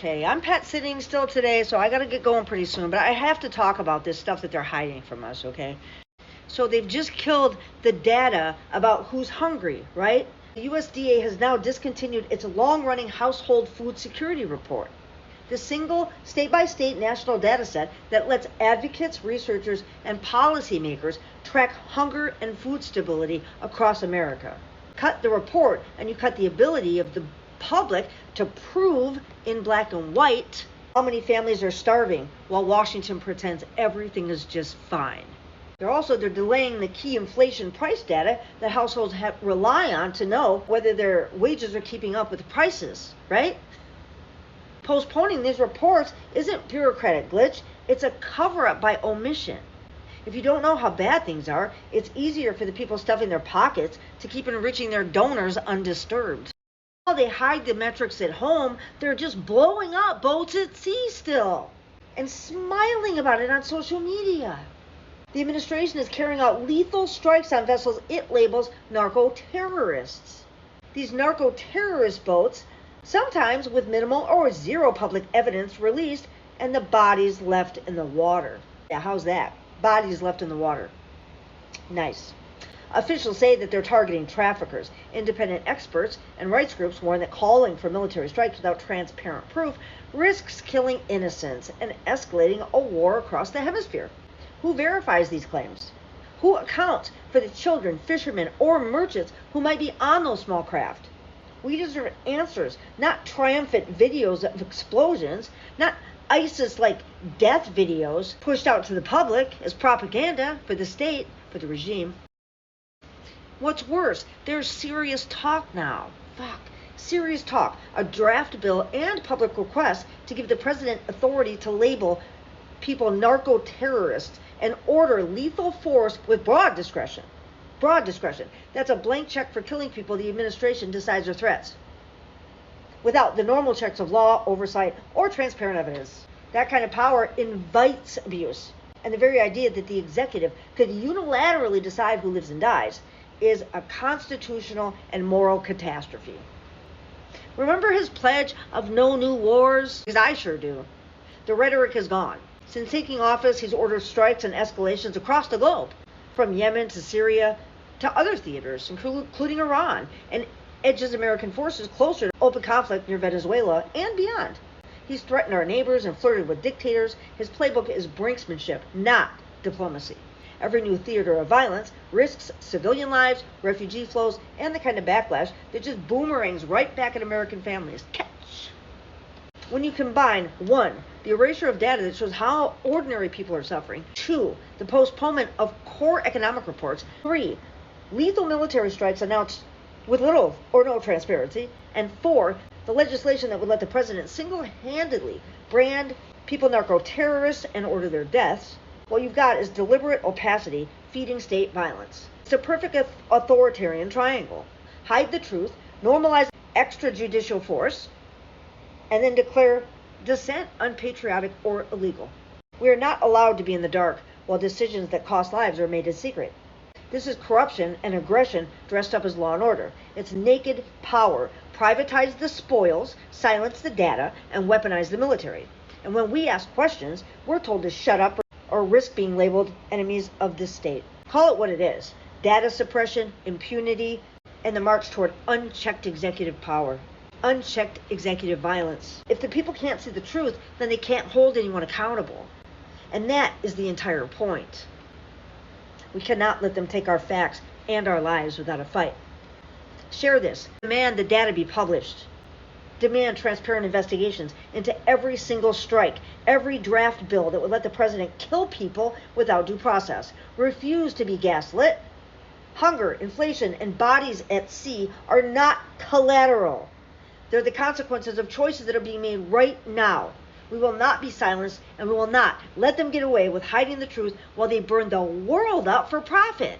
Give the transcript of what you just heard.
Okay, I'm pet sitting still today, so I gotta get going pretty soon, but I have to talk about this stuff that they're hiding from us, okay? So they've just killed the data about who's hungry, right? The USDA has now discontinued its long-running household food security report, the single state-by-state national data set that lets advocates, researchers, and policymakers track hunger and food stability across America. Cut the report, and you cut the ability of the public to prove in black and white how many families are starving while Washington pretends everything is just fine. They're delaying the key inflation price data that households rely on to know whether their wages are keeping up with the prices, right? Postponing these reports isn't bureaucratic glitch, it's a cover-up by omission. If you don't know how bad things are, it's easier for the people stuffing their pockets to keep enriching their donors undisturbed. While they hide the metrics at home, they're just blowing up boats at sea still and smiling about it on social media. The administration is carrying out lethal strikes on vessels it labels narco-terrorists. These narco-terrorist boats, sometimes with minimal or zero public evidence released, and the bodies left in the water. Yeah, how's that? Bodies left in the water. Nice. Officials say that they're targeting traffickers. Independent experts and rights groups warn that calling for military strikes without transparent proof risks killing innocents and escalating a war across the hemisphere. Who verifies these claims? Who accounts for the children, fishermen, or merchants who might be on those small craft? We deserve answers, not triumphant videos of explosions, not ISIS-like death videos pushed out to the public as propaganda for the state, for the regime. What's worse, there's serious talk now. Serious talk. A draft bill and public request to give the president authority to label people narco-terrorists and order lethal force with broad discretion. Broad discretion. That's a blank check for killing people the administration decides are threats, without the normal checks of law, oversight, or transparent evidence. That kind of power invites abuse. And the very idea that the executive could unilaterally decide who lives and dies is a constitutional and moral catastrophe. Remember his pledge of no new wars? Because I sure do. The rhetoric is gone. Since taking office, he's ordered strikes and escalations across the globe, from Yemen to Syria to other theaters, including Iran, and edges American forces closer to open conflict near Venezuela and beyond. He's threatened our neighbors and flirted with dictators. His playbook is brinksmanship, not diplomacy. Every new theater of violence risks civilian lives, refugee flows, and the kind of backlash that just boomerangs right back at American families. Catch! When you combine 1. the erasure of data that shows how ordinary people are suffering, 2. the postponement of core economic reports, 3. lethal military strikes announced with little or no transparency, and 4. the legislation that would let the president single-handedly brand people narco-terrorists and order their deaths, what you've got is deliberate opacity feeding state violence. It's a perfect authoritarian triangle. Hide the truth, normalize extrajudicial force, and then declare dissent unpatriotic or illegal. We are not allowed to be in the dark while decisions that cost lives are made in secret. This is corruption and aggression dressed up as law and order. It's naked power. Privatize the spoils, silence the data, and weaponize the military. And when we ask questions, we're told to shut up or risk being labeled enemies of the state. Call it what it is. Data suppression, impunity, and the march toward unchecked executive power. Unchecked executive violence. If the people can't see the truth, then they can't hold anyone accountable. And that is the entire point. We cannot let them take our facts and our lives without a fight. Share this. Demand the data be published. Demand transparent investigations into every single strike, every draft bill that would let the president kill people without due process. Refuse to be gaslit. Hunger, inflation, and bodies at sea are not collateral. They're the consequences of choices that are being made right now. We will not be silenced, and we will not let them get away with hiding the truth while they burn the world up for profit.